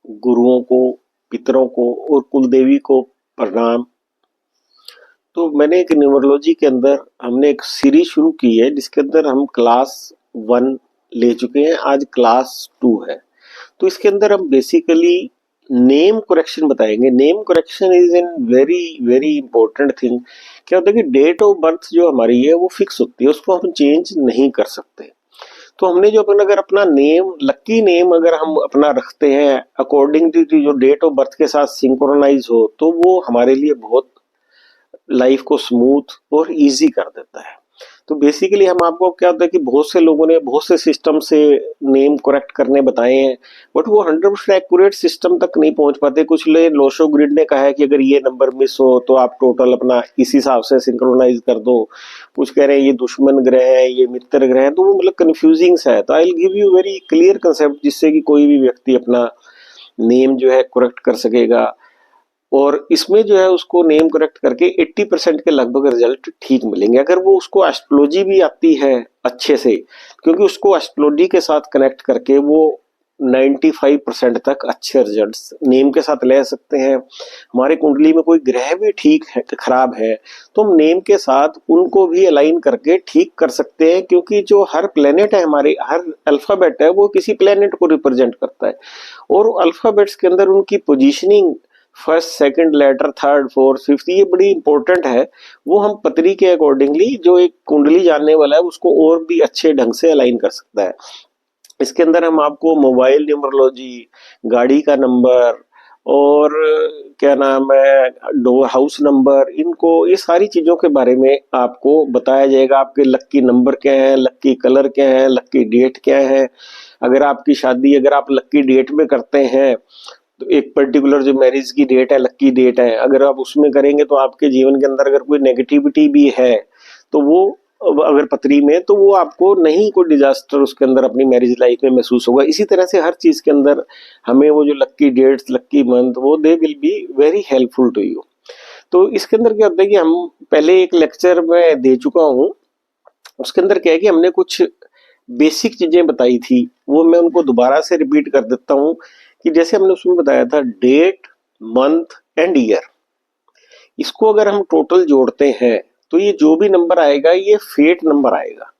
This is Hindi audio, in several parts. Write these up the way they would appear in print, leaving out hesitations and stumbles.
गुरुओं को, पितरों को और कुलदेवी को प्रणाम। तो मैंने एक न्यूमरोलॉजी के अंदर हमने एक सीरीज शुरू की है जिसके अंदर हम क्लास 1 ले चुके हैं, आज क्लास 2 है। तो इसके अंदर हम बेसिकली नेम करेक्शन बताएंगे। Name correction is an very very important thing. क्या होता है कि डेट ऑफ बर्थ जो हमारी है वो फिक्स होती है, उसको हम चेंज नहीं कर सकते। तो हमने जो अपन अगर अपना नेम, लकी नेम अगर हम अपना रखते हैं अकॉर्डिंग टू जो डेट ऑफ बर्थ के साथ सिंक्रोनाइज हो, तो वो हमारे लिए बहुत लाइफ को स्मूथ और इजी कर देता है। तो बेसिकली हम आपको क्या होता है कि बहुत से लोगों ने बहुत से सिस्टम से नेम करेक्ट करने बताए हैं, बट वो 100% एक्यूरेट सिस्टम तक नहीं पहुंच पाते। कुछ लोग लोशो ग्रिड ने कहा है कि अगर ये नंबर मिस हो तो आप टोटल अपना इस हिसाब से सिंक्रोनाइज कर दो। कुछ कह रहे हैं ये दुश्मन ग्रह है, ये मित्र ग्रह है, तो वो मतलब कंफ्यूजिंग सा है। तो I will give you very clear concept जिससे कि कोई भी व्यक्ति अपना नेम जो है करेक्ट कर सकेगा। और इसमें जो है उसको नेम करेक्ट करके 80% के लगभग रिजल्ट ठीक मिलेंगे। अगर वो उसको एस्ट्रोलॉजी भी आती है अच्छे से, क्योंकि उसको एस्ट्रोलॉजी के साथ कनेक्ट करके वो 95% तक अच्छे रिजल्ट्स नेम के साथ ले सकते हैं। हमारे कुंडली में कोई ग्रह भी ठीक है खराब है तो हम नेम के साथ उनको भी अलाइन करके ठीक कर सकते हैं, क्योंकि जो हर प्लेनेट है, हमारे हर अल्फाबेट है, वो किसी प्लेनेट को रिप्रेजेंट करता है। और अल्फाबेट्स के अंदर उनकी positioning, first second letter, third fourth fifth, ये बड़ी इंपॉर्टेंट है। वो हम पत्री के अकॉर्डिंगली जो एक कुंडली जानने वाला है उसको और भी अच्छे ढंग से अलाइन कर सकता है। इसके अंदर हम आपको मोबाइल न्यूमरोलॉजी, गाड़ी का नंबर और क्या नाम है डोर हाउस नंबर, इनको ये सारी चीजों के बारे में आपको बताया जाएगा। आपके लक्की नंबर क्या है, लक्की कलर क्या है, लक्की डेट क्या है। अगर आपकी शादी अगर आप लक्की डेट में करते हैं तो एक पर्टिकुलर जो मैरिज की डेट है, लक्की डेट है, अगर आप उसमें करेंगे तो आपके जीवन के अंदर अगर कोई नेगेटिविटी भी है तो वो अगर पत्री में, तो वो आपको नहीं कोई डिजास्टर उसके अंदर अपनी मैरिज लाइफ में महसूस होगा। इसी तरह से हर चीज के अंदर हमें वो जो लक्की डेट्स, लक्की मंथ, वो they will be very helpful to you. तो इसके अंदर क्या होता है कि हम पहले एक लेक्चर में दे चुका हूँ, उसके अंदर क्या है कि हमने कुछ बेसिक चीजें बताई थी, वो मैं उनको दोबारा से रिपीट कर देता हूँ। कि जैसे हमने उसमें बताया था डेट, मंथ एंड ईयर, इसको अगर हम टोटल जोड़ते हैं तो ये जो भी नंबर आएगा ये फेट नंबर आएगा।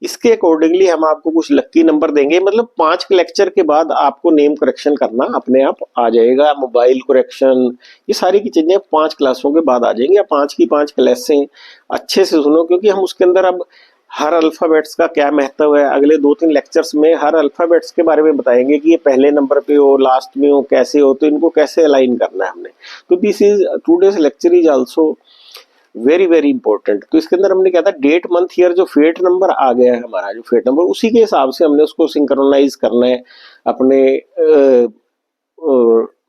इसके अकॉर्डिंगली हम आपको कुछ लक्की नंबर देंगे। मतलब 5 लेक्चर के बाद आपको नेम करेक्शन करना अपने आप आ जाएगा। मोबाइल करेक्शन, ये सारी की चीजें 5 क्लासों के बाद आ जाएंगी। 5 की 5 क्लासें अच्छे से सुनो, क्योंकि हम उसके अंदर अब हर अल्फाबेट्स का क्या महत्व है, अगले 2-3 लेक्चर्स में हर अल्फाबेट्स के बारे में बताएंगे कि ये पहले नंबर पे हो, लास्ट में हो, कैसे हो, तो इनको कैसे अलाइन करना है हमने। तो this is today's lecture is also very very important. तो इसके अंदर हमने क्या था, डेट मंथ ईयर जो फेट नंबर आ गया है हमारा, जो फेट नंबर, उसी के हिसाब से हमने उसको सिंक्रोनाइज करना है अपने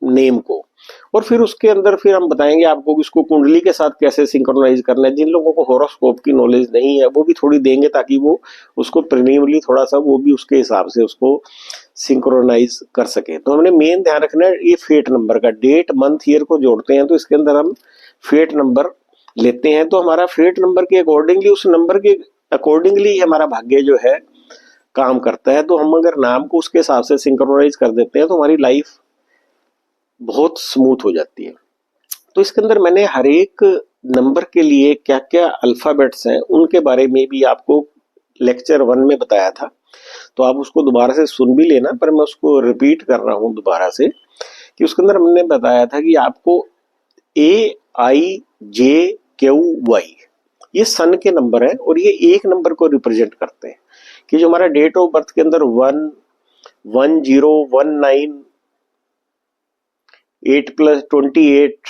नेम को। और फिर उसके अंदर फिर हम बताएंगे आपको कि इसको कुंडली के साथ कैसे सिंक्रोनाइज करना है। जिन लोगों को हॉरोस्कोप की नॉलेज नहीं है वो भी थोड़ी देंगे, ताकि वो उसको प्रीलिमिनरी थोड़ा सा वो भी उसके हिसाब से उसको सिंक्रोनाइज कर सके। तो हमने मेन ध्यान रखना है ये फेट नंबर का। डेट मंथ ईयर को जोड़ते हैं तो इसके अंदर हम फेट नंबर लेते हैं। तो हमारा फेट नंबर के अकॉर्डिंगली, उस नंबर के अकॉर्डिंगली हमारा भाग्य जो है काम करता है। तो हम अगर नाम को उसके हिसाब से सिंक्रोनाइज कर देते हैं तो हमारी लाइफ बहुत स्मूथ हो जाती है। तो इसके अंदर मैंने हर एक नंबर के लिए क्या क्या अल्फाबेट्स हैं उनके बारे में भी आपको लेक्चर 1 में बताया था। तो आप उसको दोबारा से सुन भी लेना, पर मैं उसको रिपीट कर रहा हूँ दोबारा से। कि उसके अंदर हमने बताया था कि आपको AIJQY ये सन के नंबर है और ये एक नंबर को रिप्रेजेंट करते हैं। कि जो हमारा डेट ऑफ बर्थ के अंदर 1, 10, 19, 8+28,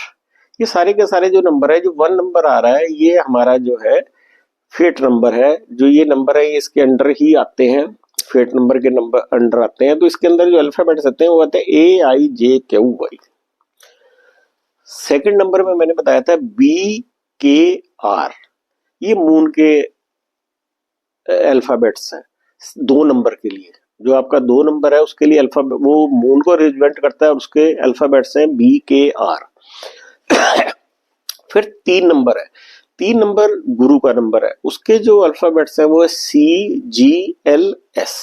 ये सारे के सारे जो नंबर है, जो 1 नंबर आ रहा है ये हमारा जो है फेट नंबर है। जो ये नंबर है इसके अंडर ही आते हैं, फेट नंबर के नंबर अंडर आते हैं। तो इसके अंदर जो अल्फाबेट्स आते हैं वो आते हैं AIJQY। सेकंड नंबर में मैंने बताया था BKR, ये मून के अल्फाबेट्स हैं 2 नंबर के लिए। जो आपका 2 नंबर है उसके लिए अल्फाबेट वो मून को रिप्रेजेंट करता है और उसके अल्फाबेट्स हैं BKR। फिर 3 नंबर है, 3 नंबर गुरु का नंबर है, उसके जो अल्फाबेट्स हैं वो है CGLS।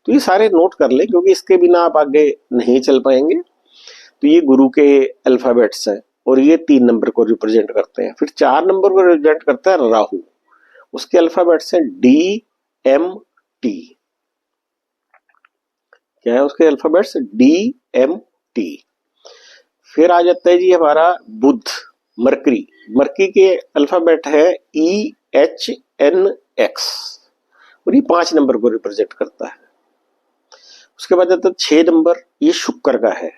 तो ये सारे नोट कर लें क्योंकि इसके बिना आप आगे नहीं चल पाएंगे। तो ये गुरु के अल्फाबेट्स हैं और ये 3 नंबर को रिप्रेजेंट करते हैं। फिर 4 नंबर को रिप्रेजेंट करता है राहु, उसके अल्फाबेट्स हैं DMT। क्या है उसके अल्फाबेट्स? DMT। फिर आ जाता है जी हमारा बुध, मरकरी। मरकरी के अल्फाबेट है EHNX और ये 5 नंबर को रिप्रेजेंट करता है। उसके बाद आता है 6 नंबर, ये शुक्र का है,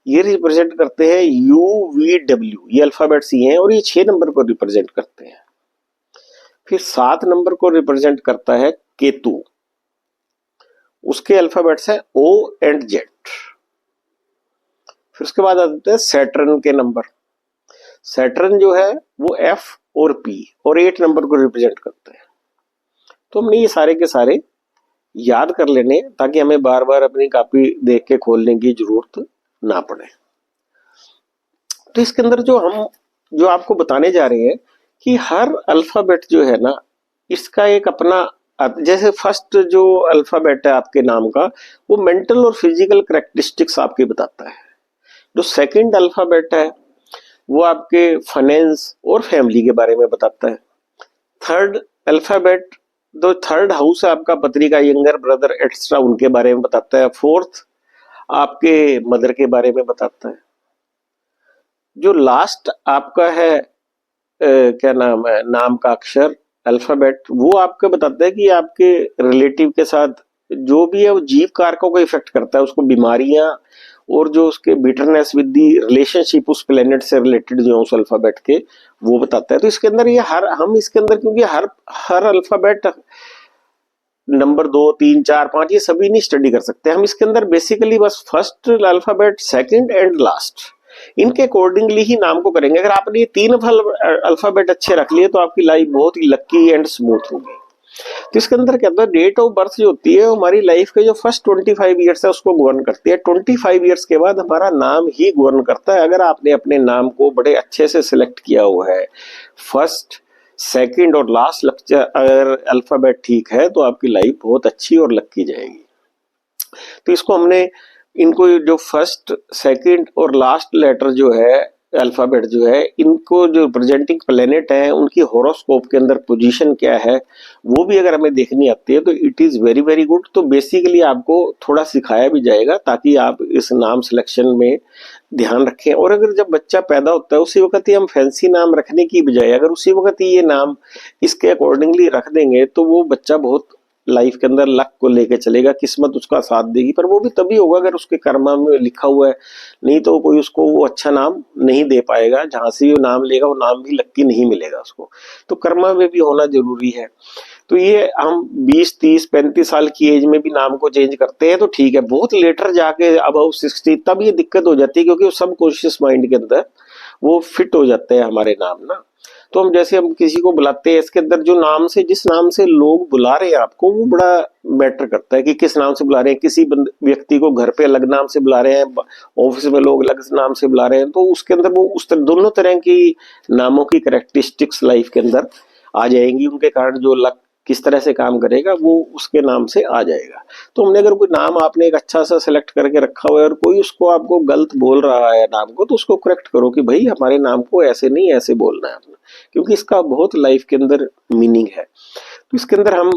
ये रिप्रेजेंट करते हैं UVW। ये अल्फाबेट्स ये हैं और ये 6 नंबर को रिप्रेजेंट करते हैं। फिर 7 नंबर को रिप्रेजेंट करता है केतु, उसके अल्फाबेट्स है O and Z। फिर उसके बाद आते हैं सैटर्न के नंबर। सैटर्न जो है वो F और P और 8 नंबर को रिप्रेजेंट करते हैं। तो हमने ये सारे के सारे याद कर लेने ताकि हमें बार बार अपनी कॉपी देख के खोलने की जरूरत ना पड़े। तो इसके अंदर जो आपको बताने जा रहे हैं कि हर अल्फाबेट जो है ना, इसका एक अपना, जैसे फर्स्ट जो अल्फाबेट है आपके नाम का वो मेंटल और फिजिकल कैरेक्टरिस्टिक्स आपके बताता है। जो सेकंड अल्फाबेट है वो आपके फाइनेंस और फैमिली के बारे में बताता है। थर्ड अल्फाबेट, जो थर्ड हाउस है आपका, पत्नी का यंगर ब्रदर एक्स्ट्रा, उनके बारे में बताता है। फोर्थ आपके मदर के बारे में बताता है। जो लास्ट आपका है क्या नाम है, नाम का अक्षर अल्फाबेट, वो आपको बताता है कि आपके रिलेटिव के साथ जो भी है वो जीव कारकों को इफेक्ट करता है, उसको बीमारियां और जो उसके बिटरनेस विद दी रिलेशनशिप उस प्लेनेट से रिलेटेड जो उस अल्फाबेट के, वो बताता है। तो इसके अंदर ये हम इसके अंदर क्योंकि हर अल्फाबेट नंबर 2, 3, 4, 5 ये सभी नहीं स्टडी कर सकते हम। इसके अंदर बेसिकली बस first alphabet, second and last, इनके अकॉर्डिंगली ही नाम को करेंगे। अगर आपने ये 3 अल्फाबेट अच्छे रख लिए तो आपकी लाइफ बहुत ही लक्की एंड स्मूथ होगी। तो इसके अंदर क्या होता है, डेट ऑफ बर्थ जो होती है हमारी लाइफ के जो फर्स्ट 25 ईयर्स है उसको गवर्न करती है। 25 ईयर्स के बाद हमारा नाम ही गवर्न करता है। अगर आपने अपने नाम को बड़े अच्छे से सिलेक्ट किया हुआ है, फर्स्ट, सेकंड और लास्ट लेक्चर अगर अल्फाबेट ठीक है तो आपकी लाइफ बहुत अच्छी और लक्की जाएगी। तो इसको हमने, इनको जो फर्स्ट, सेकंड और लास्ट लेटर जो है अल्फाबेट जो है, इनको जो प्रेजेंटिंग प्लेनेट है उनकी हॉरोस्कोप के अंदर पोजीशन क्या है वो भी अगर हमें देखनी आती है तो it is very very good. तो बेसिकली आपको थोड़ा सिखाया भी जाएगा ताकि आप इस नाम सिलेक्शन में ध्यान रखें। और अगर जब बच्चा पैदा होता है उसी वक्त ही हम फैंसी नाम रखने की बजाय अगर उसी वक्त ही ये नाम इसके अकॉर्डिंगली रख देंगे तो वो बच्चा बहुत लाइफ के अंदर लक को लेके चलेगा, किस्मत उसका साथ देगी। पर वो भी तभी होगा अगर उसके कर्मा में लिखा हुआ है, नहीं तो कोई उसको वो अच्छा नाम नहीं दे पाएगा। जहां से वो नाम लेगा वो नाम भी लक्की नहीं मिलेगा उसको। तो कर्मा में भी होना जरूरी है। तो ये हम 20, 30, 35 साल की एज में भी नाम को चेंज करते हैं तो ठीक है। बहुत लेटर जाके अबाउट 60 तब ये दिक्कत हो जाती है क्योंकि सब कॉन्शियस माइंड के अंदर वो फिट हो जाते हैं हमारे नाम ना। तो हम जैसे हम किसी को बुलाते हैं, इसके अंदर जो नाम से, जिस नाम से लोग बुला रहे हैं आपको, वो बड़ा मैटर करता है कि किस नाम से बुला रहे हैं। किसी व्यक्ति को घर पे अलग नाम से बुला रहे हैं, ऑफिस में लोग अलग नाम से बुला रहे हैं, तो उसके अंदर वो दोनों तरह की नामों की कैरेक्टरिस्टिक्स लाइफ के अंदर आ जाएंगी। उनके कारण जो लक किस तरह से काम करेगा वो उसके नाम से आ जाएगा। तो हमने अगर कोई नाम आपने एक अच्छा सा सिलेक्ट करके रखा हुआ है और कोई उसको आपको गलत बोल रहा है नाम को, तो उसको करेक्ट करो कि भाई हमारे नाम को ऐसे नहीं ऐसे बोलना है आपने, क्योंकि इसका बहुत लाइफ के अंदर मीनिंग है। तो इसके अंदर हम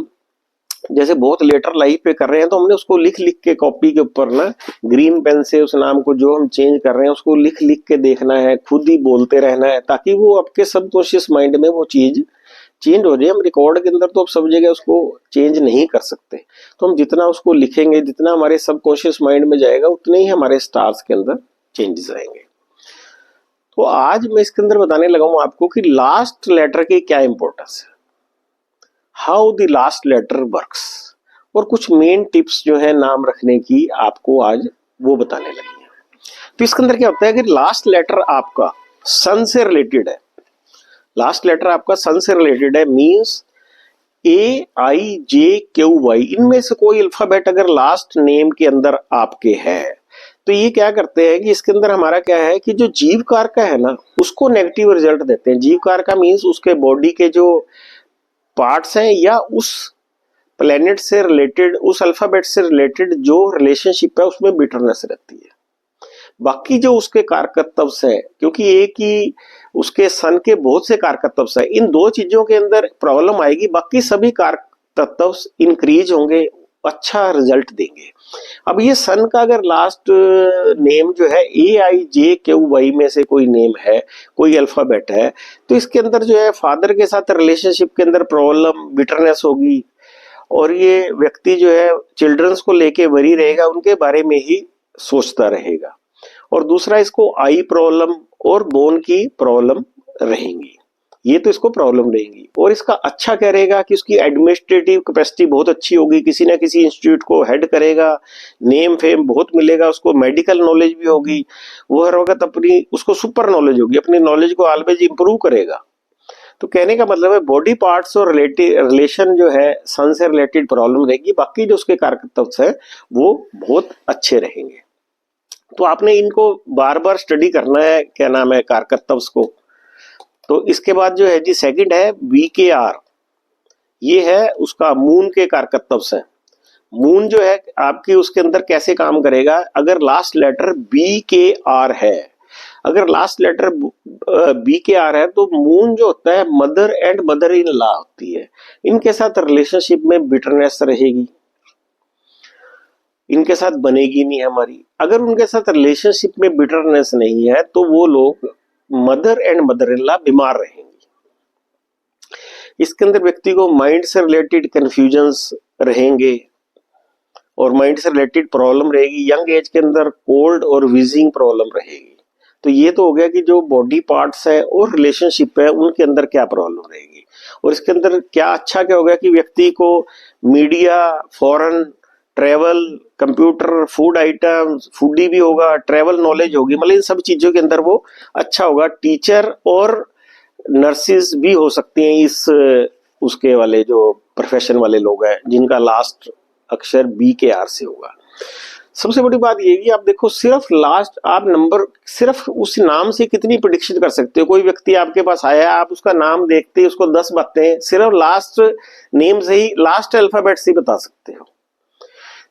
जैसे बहुत लेटर लाइफ पे कर रहे हैं तो हमने उसको लिख लिख के कॉपी के ऊपर ना ग्रीन पेन से उस नाम को जो हम चेंज कर रहे हैं उसको लिख लिख के देखना है, खुद ही बोलते रहना है ताकि वो आपके सबकॉन्शियस माइंड में वो चीज चेंज हो जाए। हम रिकॉर्ड के अंदर तो अब सब जगह उसको चेंज नहीं कर सकते, तो हम जितना उसको लिखेंगे, जितना हमारे सबकॉन्शियस माइंड में जाएगा, उतने ही हमारे स्टार्स के अंदर चेंजेस आएंगे। तो आज मैं इसके अंदर बताने लगा हूं आपको कि लास्ट लेटर की क्या इंपॉर्टेंस है, how the last letter works, और कुछ मेन टिप्स जो है नाम रखने की आपको आज वो बताने लगे हैं। तो इसके अंदर क्या होता है कि लास्ट लेटर आपका सन से रिलेटेड है। लास्ट लेटर आपका सन से रिलेटेड है, मींस AIJQY, इनमें से कोई अल्फाबेट अगर लास्ट नेम के अंदर आपके है तो ये क्या करते हैं कि इसके अंदर हमारा क्या है कि जो जीवकार का है ना उसको नेगेटिव रिजल्ट देते हैं। जीवकार का मींस उसके बॉडी के जो पार्ट्स हैं या उस प्लेनेट से रिलेटेड, उस अल्फाबेट से रिलेटेड जो रिलेशनशिप है उसमें बिटरनेस रहती है। बाकी जो उसके कारकर्तव्य है, क्योंकि एक ही उसके सन के बहुत से कारकर्तव्य है, इन दो चीजों के अंदर प्रॉब्लम आएगी, बाकी सभी कारकर्तव्य इंक्रीज होंगे, अच्छा रिजल्ट देंगे। अब ये सन का अगर लास्ट नेम जो है AIJQY में से कोई नेम है, कोई अल्फाबेट है, तो इसके अंदर जो है फादर के साथ रिलेशनशिप के अंदर प्रॉब्लम, बिटरनेस होगी, और ये व्यक्ति जो है चिल्ड्रंस को लेके वरी रहेगा, उनके बारे में ही सोचता रहेगा। और दूसरा, इसको आई प्रॉब्लम और बोन की प्रॉब्लम रहेंगी, ये तो इसको प्रॉब्लम रहेंगी। और इसका अच्छा क्या रहेगा कि उसकी एडमिनिस्ट्रेटिव कैपेसिटी बहुत अच्छी होगी, किसी ना किसी इंस्टीट्यूट को हेड करेगा, नेम फेम बहुत मिलेगा उसको, मेडिकल नॉलेज भी होगी, वो हर वक्त अपनी, उसको सुपर नॉलेज होगी, अपनी नॉलेज को ऑलवेज इंप्रूव करेगा। तो कहने का मतलब है बॉडी पार्ट्स और रिलेशन जो है सन से रिलेटेड प्रॉब्लम रहेगी, बाकी जो उसके कारकर्तव्य है वो बहुत अच्छे रहेंगे। तो आपने इनको बार बार स्टडी करना है, क्या नाम है, कारकर्तव्य को। तो इसके बाद जो है जी सेकंड है VKR, ये है उसका मून के कारकर्तव्य है। मून जो है आपकी उसके अंदर कैसे काम करेगा, अगर लास्ट लेटर BKR है, अगर लास्ट लेटर BKR है, तो मून जो होता है mother and mother in law होती है, इनके साथ रिलेशनशिप में बिटरनेस रहेगी, इनके साथ बनेगी नहीं हमारी। अगर उनके साथ रिलेशनशिप में बिटरनेस नहीं है तो वो लोग mother and mother in law बीमार रहेंगे। इसके अंदर व्यक्ति को माइंड से रिलेटेड कंफ्यूजन्स रहेंगे और माइंड से रिलेटेड प्रॉब्लम रहेगी। यंग एज के अंदर कोल्ड और विजिंग प्रॉब्लम रहेगी। तो ये तो हो गया कि जो बॉडी पार्ट्स है और रिलेशनशिप है उनके अंदर क्या प्रॉब्लम रहेगी। और इसके अंदर क्या अच्छा क्या हो गया कि व्यक्ति को media, foreign travel, computer, food items, foodie भी होगा, ट्रेवल नॉलेज होगी, मतलब इन सब चीजों के अंदर वो अच्छा होगा। टीचर और नर्सिस भी हो सकती हैं इस उसके वाले जो प्रोफेशन वाले लोग हैं जिनका लास्ट अक्षर BKR से होगा। सबसे बड़ी बात ये कि आप देखो सिर्फ लास्ट आप नंबर, सिर्फ उस नाम से कितनी प्रिडिक्शन कर सकते हो। कोई व्यक्ति आपके पास आया, आप उसका नाम देखते उसको 10 बातें सिर्फ लास्ट नेम से ही, लास्ट अल्फाबेट से ही बता सकते हो।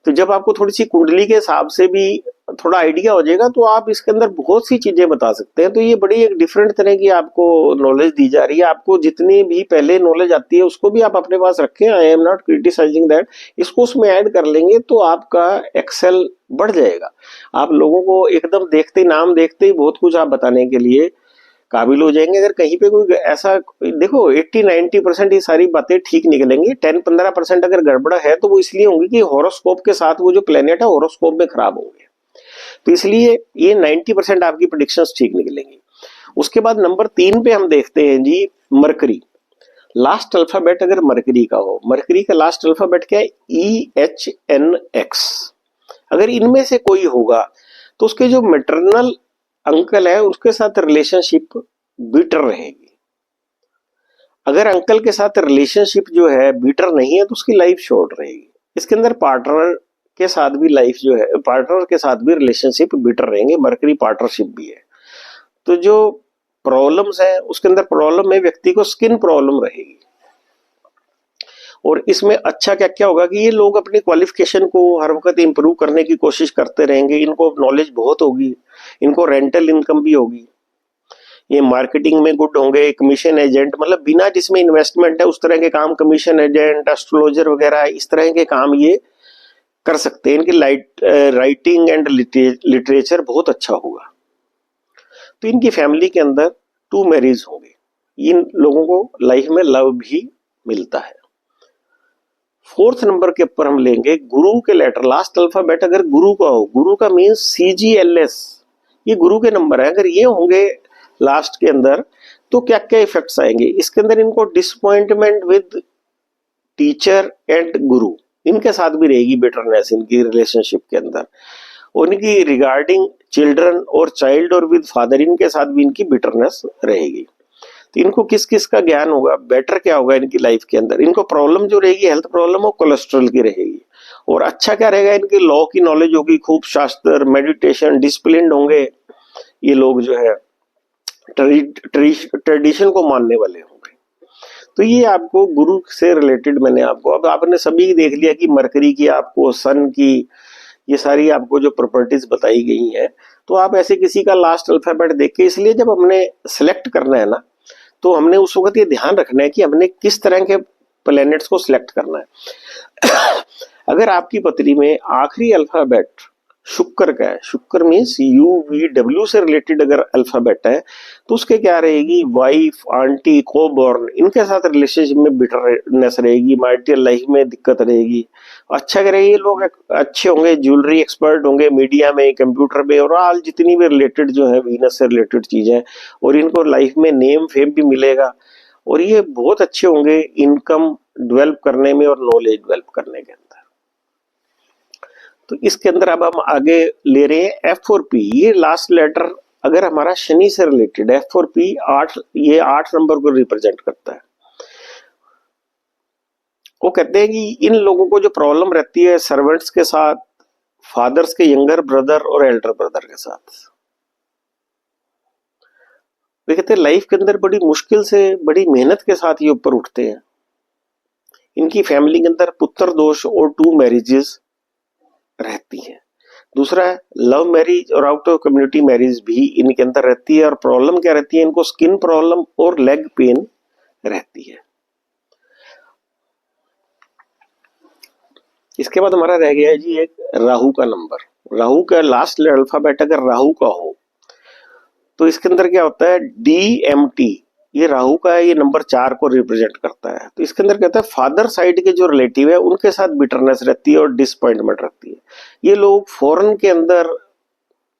तो जब आपको थोड़ी सी कुंडली के हिसाब से भी थोड़ा आइडिया हो जाएगा तो आप इसके अंदर बहुत सी चीजें बता सकते हैं। तो ये बड़ी एक डिफरेंट तरह की आपको नॉलेज दी जा रही है। आपको जितनी भी पहले नॉलेज आती है उसको भी आप अपने पास रखें, I am not criticising that, इसको उसमें ऐड कर लेंगे तो आपका एक्सेल बढ़ जाएगा। आप लोगों को एकदम देखते ही, नाम देखते ही बहुत कुछ आप बताने के लिए काबिल हो जाएंगे। अगर कहीं पे कोई ऐसा, देखो 80-90% ये सारी बातें ठीक निकलेंगी, 10-15% अगर गड़बड़ है तो वो इसलिए होंगी कि हॉरोस्कोप के साथ वो जो प्लेनेट है हॉरोस्कोप में खराब होंगे। तो इसलिए ये 90% आपकी प्रेडिक्शंस ठीक निकलेंगी। उसके बाद नंबर 3 पे हम देखते हैं जी मरकरी। लास्ट अल्फाबेट अगर मरकरी का हो, मरकरी का लास्ट अल्फाबेट क्या है, EHNX। अगर इनमें से कोई होगा तो उसके जो मैटरनल अंकल है उसके साथ रिलेशनशिप बीटर रहेगी। अगर अंकल के साथ रिलेशनशिप जो है बीटर नहीं है तो उसकी लाइफ शॉर्ट रहेगी। इसके अंदर पार्टनर के साथ भी लाइफ जो है, पार्टनर के साथ भी रिलेशनशिप बीटर रहेंगे, मरकरी पार्टनरशिप भी है। तो जो प्रॉब्लम्स है उसके अंदर प्रॉब्लम में व्यक्ति को स्किन प्रॉब्लम रहेगी। और इसमें अच्छा क्या क्या होगा कि ये लोग अपनी क्वालिफिकेशन को हर वक्त इंप्रूव करने की कोशिश करते रहेंगे, इनको नॉलेज बहुत होगी, इनको रेंटल इनकम भी होगी, ये मार्केटिंग में गुड होंगे, कमीशन एजेंट, मतलब बिना जिसमें इन्वेस्टमेंट है उस तरह के काम, कमीशन एजेंट, एस्ट्रोलॉजर वगैरह इस तरह के काम ये कर सकते हैं। इनकी राइटिंग एंड लिटरेचर बहुत अच्छा होगा। तो इनकी फैमिली के अंदर 2 मैरिज होंगे। इन लोगों को लाइफ में लव भी मिलता है। 4th नंबर के ऊपर हम लेंगे गुरु के लेटर, लास्ट अल्फाबेट अगर गुरु का हो, गुरु का मीन्स CGLS, ये गुरु के नंबर है। अगर ये होंगे लास्ट के अंदर तो क्या क्या इफेक्ट्स आएंगे इसके अंदर, इनको डिसअपॉइंटमेंट विद टीचर एंड गुरु, इनके साथ भी रहेगी बिटरनेस इनकी रिलेशनशिप के अंदर। और इनकी रिगार्डिंग चिल्ड्रन और चाइल्ड और विद फादर, इनके साथ भी इनकी बिटरनेस रहेगी। तो इनको किस किस का ज्ञान होगा, बेटर क्या होगा इनकी लाइफ के अंदर। इनको प्रॉब्लम जो रहेगी हेल्थ प्रॉब्लम और कोलेस्ट्रॉल की रहेगी। और अच्छा क्या रहेगा, इनकी लॉ की नॉलेज होगी, खूब शास्त्र, मेडिटेशन, डिसिप्लिन होंगे। ये लोग जो है ट्रेडिशन को मानने वाले होंगे। तो ये आपको गुरु से रिलेटेड मैंने आपको, अब आपने सभी देख लिया कि मरकरी की आपको, सन की, ये सारी आपको जो प्रॉपर्टीज बताई गई हैं। तो आप ऐसे किसी का लास्ट अल्फाबेट देख के, इसलिए जब हमने सिलेक्ट करना है ना, तो हमने उस वक्त ये ध्यान रखना है कि हमने किस तरह के प्लैनेट्स को सिलेक्ट करना है। अगर आपकी पत्री में आखिरी अल्फाबेट शुक्र का है, शुक्र मीन्स UVW से रिलेटेड अगर अल्फाबेट है, तो उसके क्या रहेगी, वाइफ, आंटी, कोबॉर्न, इनके साथ रिलेशनशिप में बिटरनेस रहेगी, मैरिटल लाइफ में दिक्कत रहेगी। अच्छा करेंगे, ये लोग अच्छे होंगे, ज्वेलरी एक्सपर्ट होंगे, मीडिया में, कंप्यूटर में, और आल जितनी भी रिलेटेड जो है वीनस से रिलेटेड चीजें, और इनको लाइफ में नेम फेम भी मिलेगा, और ये बहुत अच्छे होंगे इनकम डेवलप करने में और नॉलेज डेवलप करने के अंदर। तो इसके अंदर अब हम आगे ले रहे हैं F और P। ये लास्ट लेटर अगर हमारा शनि से रिलेटेड, F और P 8, ये 8 नंबर को रिप्रेजेंट करता है। वो कहते हैं कि इन लोगों को जो प्रॉब्लम रहती है सर्वेंट्स के साथ, फादर्स के यंगर ब्रदर और एल्डर ब्रदर के साथ, वे कहते हैं लाइफ के अंदर बड़ी मुश्किल से, बड़ी मेहनत के साथ ये ऊपर उठते हैं। इनकी फैमिली के अंदर पुत्र दोष और 2 मैरिजेस रहती है। दूसरा है लव मैरिज और आउट ऑफ कम्युनिटी मैरिज भी इनके अंदर रहती है। और प्रॉब्लम क्या रहती है, इनको स्किन प्रॉब्लम और लेग पेन रहती है। इसके बाद हमारा रह गया है जी एक राहु का नंबर। राहु का लास्ट अल्फाबेट अगर राहु का हो, तो इसके अंदर क्या होता है, DMT, ये राहु का है, ये नंबर 4 को रिप्रेजेंट करता है। तो इसके अंदर कहता है फादर साइड के जो रिलेटिव है उनके साथ बिटरनेस रहती है और डिसअपॉइंटमेंट रहती है। ये लोग फॉरेन के अंदर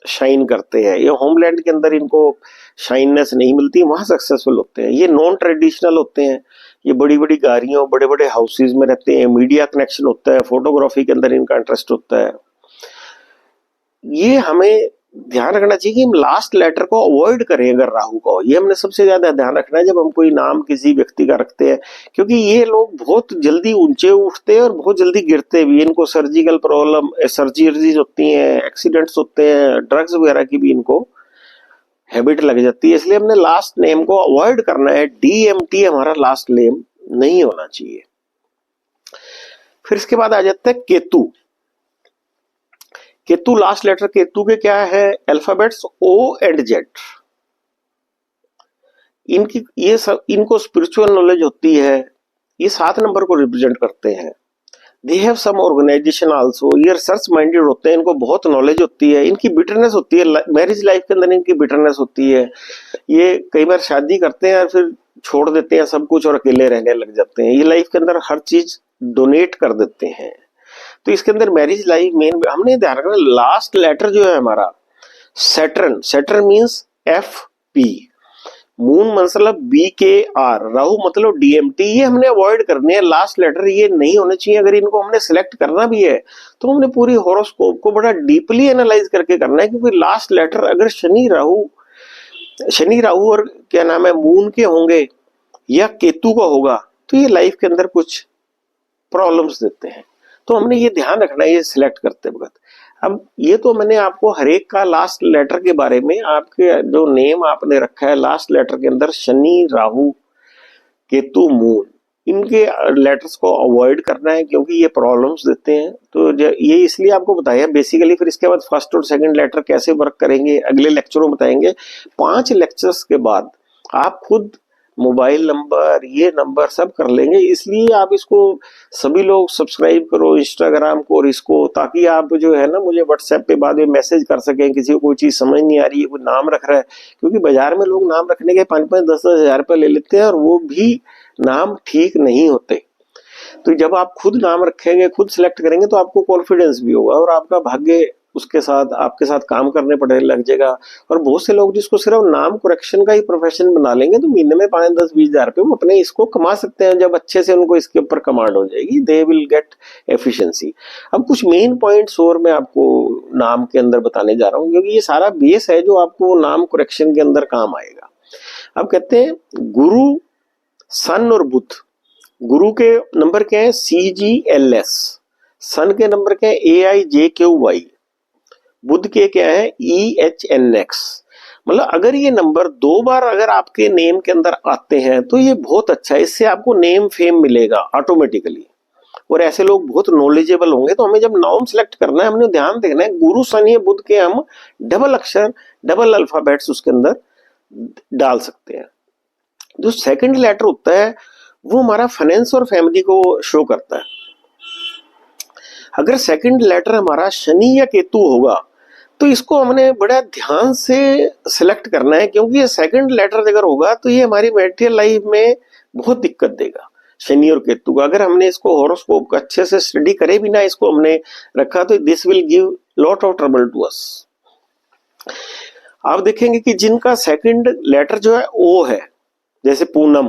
शाइन करते हैं, ये होमलैंड के अंदर इनको शाइननेस नहीं मिलती, वहां सक्सेसफुल होते हैं। ये नॉन ट्रेडिशनल होते हैं, ये बड़ी बड़ी गाड़ियों, बड़े बड़े हाउसेज में रहते हैं, मीडिया कनेक्शन होता है, फोटोग्राफी के अंदर इनका इंटरेस्ट होता है। ये हमें ध्यान रखना चाहिए कि हम लास्ट लेटर को अवॉइड करें अगर राहु का हो। ये हमने सबसे ज्यादा ध्यान रखना है जब हम कोई नाम किसी व्यक्ति का रखते हैं, क्योंकि ये लोग बहुत जल्दी ऊंचे उठते हैं और बहुत जल्दी गिरते भी। इनको सर्जिकल प्रॉब्लम, सर्जरीज होती हैं, एक्सीडेंट्स होते हैं, ड्रग्स वगैरह की भी इनको हैबिट लग जाती है। इसलिए हमने लास्ट नेम को अवॉइड करना है। DMT हमारा लास्ट नेम नहीं होना चाहिए। फिर इसके बाद आ जाता है केतु। केतु लास्ट लेटर, केतु के क्या है अल्फाबेट्स O and Z। इनकी ये सब, इनको स्पिरिचुअल नॉलेज होती है, ये 7 नंबर को रिप्रेजेंट करते हैं। They have some organisation also, ये रिसर्च माइंडेड होते हैं, इनको बहुत नॉलेज होती है। इनकी बिटरनेस होती है, मैरिज लाइफ के अंदर इनकी बिटरनेस होती है। ये कई बार शादी करते हैं और फिर छोड़ देते हैं सब कुछ और अकेले रहने लग जाते हैं। ये लाइफ के अंदर हर चीज डोनेट कर देते हैं। तो इसके अंदर मैरिज लाइफ मेन हमने ध्यान रखना। लास्ट लेटर जो है हमारा Saturn, Saturn means FP, moon मतलब BKR, राहु मतलब DMT, ये हमने अवॉइड करने हैं। लास्ट लेटर ये नहीं होने चाहिए। अगर इनको हमने सिलेक्ट करना भी है तो हमने पूरी हॉरोस्कोप को बड़ा डीपली एनालाइज करके करना है, क्योंकि लास्ट लेटर अगर शनि राहु और क्या नाम है मून के होंगे या केतु का होगा, तो ये लाइफ के अंदर कुछ प्रॉब्लम्स देते हैं। तो हमने ये ध्यान रखना है ये सिलेक्ट करते वक्त। अब ये तो मैंने आपको हर एक का लास्ट लेटर के बारे में, आपके जो नेम आपने रखा है लास्ट लेटर के अंदर शनि, राहु, केतु, मून, इनके लेटर्स को अवॉइड करना है क्योंकि ये प्रॉब्लम्स देते हैं। तो ये इसलिए आपको बताया बेसिकली। फिर इसके बाद फर्स्ट और सेकंड लेटर कैसे वर्क करेंगे अगले लेक्चरों में बताएंगे। 5 लेक्चर्स के बाद आप खुद मोबाइल नंबर, ये नंबर सब कर लेंगे। इसलिए आप इसको सभी लोग सब्सक्राइब करो इंस्टाग्राम को और इसको, ताकि आप जो है ना मुझे व्हाट्सएप पे बाद में मैसेज कर सकें। किसी को कोई चीज समझ नहीं आ रही है, कोई नाम रख रहा है, क्योंकि बाजार में लोग नाम रखने के 5-5, 10-10 हजार रुपये ले लेते हैं और वो भी नाम ठीक नहीं होते। तो जब आप खुद नाम रखेंगे, खुद सिलेक्ट करेंगे, तो आपको कॉन्फिडेंस भी होगा और आपका भाग्य उसके साथ आपके साथ काम करने पड़ने लग जाएगा। और बहुत से लोग जिसको सिर्फ नाम करेक्शन का ही प्रोफेशन बना लेंगे, तो महीने में 5, 10, 20 हजार रुपये वो अपने इसको कमा सकते हैं। जब अच्छे से उनको इसके ऊपर कमांड हो जाएगी, दे विल गेट एफिशिएंसी। अब कुछ मेन पॉइंट्स और मैं आपको नाम के अंदर बताने जा रहा हूँ, क्योंकि ये सारा बेस है जो आपको नाम करेक्शन के अंदर काम आएगा। अब कहते हैं गुरु, सन और बुध। गुरु के नंबर क्या है CGLS, सन के नंबर क्या है AIJQY, बुध के क्या है EHNX। मतलब अगर ये नंबर 2 बार अगर आपके नेम के अंदर आते हैं तो ये बहुत अच्छा है, इससे आपको नेम फेम मिलेगा ऑटोमेटिकली। और ऐसे लोग बहुत नॉलेजेबल होंगे। तो हमें जब नाउन सेलेक्ट करना है, हमने ध्यान देखना है गुरु शनि बुध के हम डबल अक्षर, डबल अल्फाबेट्स उसके अंदर डाल सकते हैं। जो सेकंड लेटर होता है वो हमारा फाइनेंस और फैमिली को शो करता है। अगर सेकंड लेटर हमारा शनि या केतु होगा तो इसको हमने बड़ा ध्यान से सिलेक्ट करना है, क्योंकि ये सेकंड लेटर अगर होगा तो ये हमारी मैरिटल लाइफ में बहुत दिक्कत देगा। शनि और केतु का अगर हमने इसको हॉरोस्कोप को अच्छे से स्टडी करे बिना इसको हमने रखा तो this will give lot of trouble to us. आप देखेंगे कि जिनका सेकंड लेटर जो है ओ है, जैसे पूनम,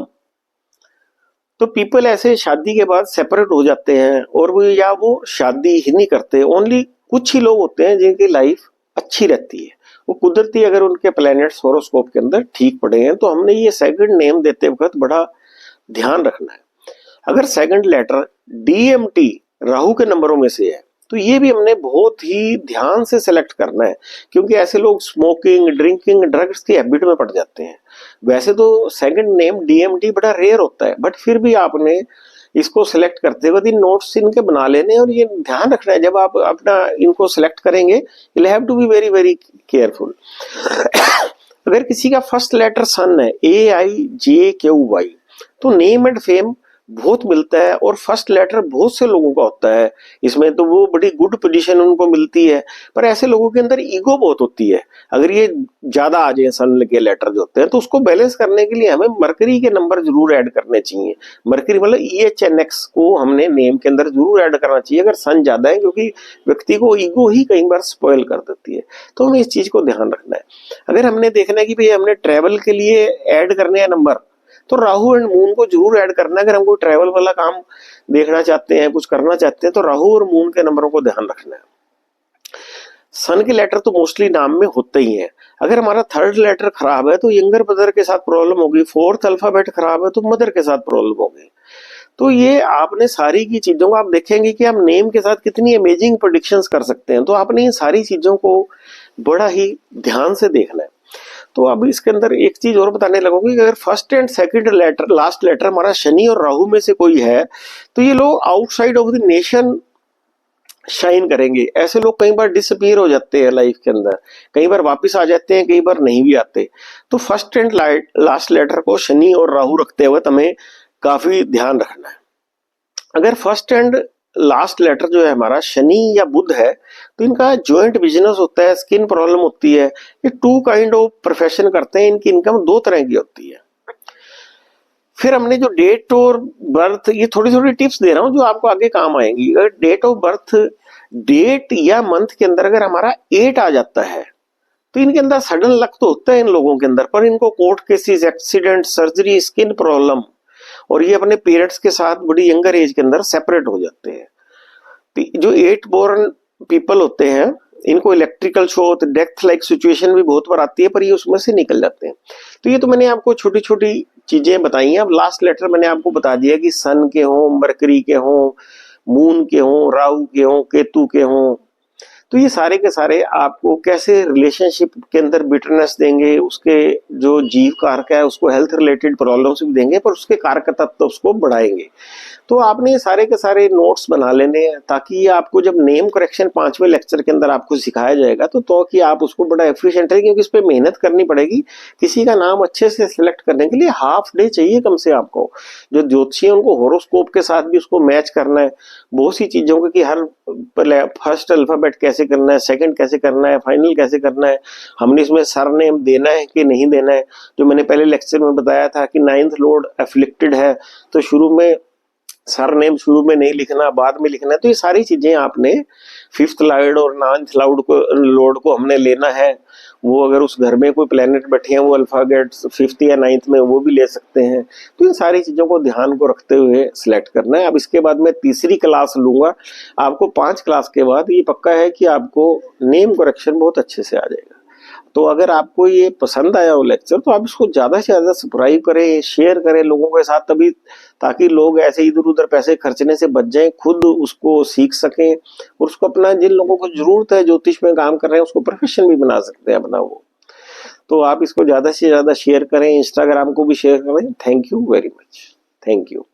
तो पीपल ऐसे शादी के बाद सेपरेट हो जाते हैं और वो शादी ही नहीं करते। ओनली कुछ ही लोग होते हैं जिनकी लाइफ अच्छी रहती है, वो कुदरती अगर उनके प्लैनेट्स हॉरोस्कोप के अंदर ठीक पड़े हैं। तो हमने ये सेकंड नेम देते वक्त बड़ा ध्यान रखना है। अगर सेकंड लेटर DMT राहु के नंबरों में से है तो ये भी हमने बहुत ही ध्यान से सेलेक्ट करना है, क्योंकि ऐसे लोग स्मोकिंग, ड्रिंकिंग, ड्रग्स की हैबिट में पड़ जाते हैं। वैसे तो सेकंड नेम DMT बड़ा रेयर होता है, बट फिर भी आपने इसको सिलेक्ट करते वक्त इन नोट्स इनके बना लेने और ये ध्यान रखना है जब आप अपना इनको सिलेक्ट करेंगे, you have to be very very careful. अगर किसी का फर्स्ट लेटर सन है AIJQY तो नेम एंड फेम बहुत मिलता है और फर्स्ट लेटर बहुत से लोगों का होता है इसमें, तो वो बड़ी गुड पोजीशन उनको मिलती है। पर ऐसे लोगों के अंदर ईगो बहुत होती है। अगर ये ज्यादा आ जाए सन के लेटर जो होते हैं तो उसको बैलेंस करने के लिए हमें मरकरी के नंबर जरूर ऐड करने चाहिए। मरकरी मतलब EHNX को हमने नेम के अंदर जरूर ऐड करना चाहिए अगर सन ज्यादा है, क्योंकि व्यक्ति को ईगो ही कई बार स्पॉइल कर देती है। तो हमें इस चीज को ध्यान रखना है। अगर हमने देखना है कि भाई हमने ट्रेवल के लिए ऐड करने हैं नंबर, तो राहु एंड मून को जरूर ऐड करना है। अगर हम कोई ट्रैवल वाला काम देखना चाहते हैं, कुछ करना चाहते हैं, तो राहु और मून के नंबरों को ध्यान रखना है। सन के लेटर तो मोस्टली नाम में होते ही हैं। अगर हमारा थर्ड लेटर खराब है तो यंगर ब्रदर के साथ प्रॉब्लम होगी, फोर्थ अल्फाबेट खराब है तो मदर के साथ प्रॉब्लम होगी। तो ये आपने सारी की चीजों को आप देखेंगे कि हम नेम के साथ कितनी अमेजिंग प्रेडिक्शंस कर सकते हैं। तो आपने इन सारी चीजों को बड़ा ही ध्यान से देखना है। तो अब इसके अंदर एक चीज और बताने लगूंगी कि अगर first and second letter, last letter हमारा शनि और राहु में से कोई है तो ये लोग outside of the nation shine करेंगे। ऐसे लोग कई बार डिसअपीयर हो जाते हैं लाइफ के अंदर, कई बार वापस आ जाते हैं, कई बार नहीं भी आते। तो फर्स्ट एंड लास्ट लेटर को शनि और राहु रखते हुए हमें काफी ध्यान रखना है। अगर फर्स्ट एंड लास्ट लेटर जो है हमारा शनि या बुध है तो इनका ज्वाइंट बिजनेस होता है, स्किन प्रॉब्लम होती है, ये टू काइंड ऑफ प्रोफेशन करते हैं, इनकी इनकम दो तरह की होती है। फिर हमने जो डेट और बर्थ, ये थोड़ी थोड़ी टिप्स दे रहा हूं जो आपको आगे काम आएंगी। अगर डेट ऑफ बर्थ, डेट या मंथ के अंदर अगर हमारा 8 आ जाता है तो इनके अंदर सडन लक तो होता है इन लोगों के अंदर, पर इनको court cases, accident, surgery, skin problem, और ये अपने पेरेंट्स के साथ बड़ी यंगर एज के अंदर सेपरेट हो जाते हैं। तो जो 8 बोर्न पीपल होते हैं इनको electrical shock, death like situation भी बहुत बार आती है, पर ये उसमें से निकल जाते हैं। तो ये तो मैंने आपको छोटी छोटी चीजें बताई हैं। अब लास्ट लेटर मैंने आपको बता दिया कि सन के हों, मरकरी के हों, मून के हों, राहु के हों, केतु के हों, तो ये सारे के सारे आपको कैसे रिलेशनशिप के अंदर बिटरनेस देंगे, उसके जो जीव कारक है उसको हेल्थ रिलेटेड प्रॉब्लम्स भी देंगे, पर उसके कारक तत्व उसको बढ़ाएंगे। तो आपने ये सारे के सारे नोट्स बना लेने हैं ताकि आपको जब नेम करेक्शन 5वें लेक्चर के अंदर आपको सिखाया जाएगा तो कि आप उसको बड़ा एफिशिएंट है, क्योंकि इस पे मेहनत करनी पड़ेगी। किसी का नाम अच्छे से सिलेक्ट करने के लिए हाफ डे चाहिए कम से आपको। जो ज्योतिषी है उनको हॉरोस्कोप के साथ भी उसको मैच करना है बहुत सी चीजों को, कि हर फर्स्ट अल्फाबेट कैसे करना है, सेकंड कैसे करना है, फाइनल कैसे करना है, हमने इसमें सरनेम देना है कि नहीं देना है। जो मैंने पहले लेक्चर में बताया था कि 9th लॉर्ड अफ्लिक्टेड है तो शुरू में सरनेम शुरू में नहीं लिखना, बाद में लिखना है। तो ये सारी चीजें आपने 5th लॉर्ड और 9th लॉर्ड को हमने लेना है। वो अगर उस घर में कोई प्लेनेट बैठे हैं वो अल्फाबेट 5th या 9th में वो भी ले सकते हैं। तो इन सारी चीजों को ध्यान को रखते हुए सिलेक्ट करना है। अब इसके बाद मैं तीसरी क्लास लूंगा आपको। 5 क्लास के बाद ये पक्का है कि आपको नेम करेक्शन बहुत अच्छे से आ जाएगा। तो अगर आपको ये पसंद आया हो लेक्चर तो आप इसको ज्यादा से ज्यादा सब्सक्राइब करें, शेयर करें लोगों के साथ, तभी ताकि लोग ऐसे इधर उधर पैसे खर्चने से बच जाएं, खुद उसको सीख सकें और उसको अपना, जिन लोगों को जरूरत है ज्योतिष में काम कर रहे हैं, उसको प्रोफेशन भी बना सकते हैं अपना वो। तो आप इसको ज़्यादा से ज़्यादा शेयर करें, इंस्टाग्राम को भी शेयर करें। Thank you very much. Thank you.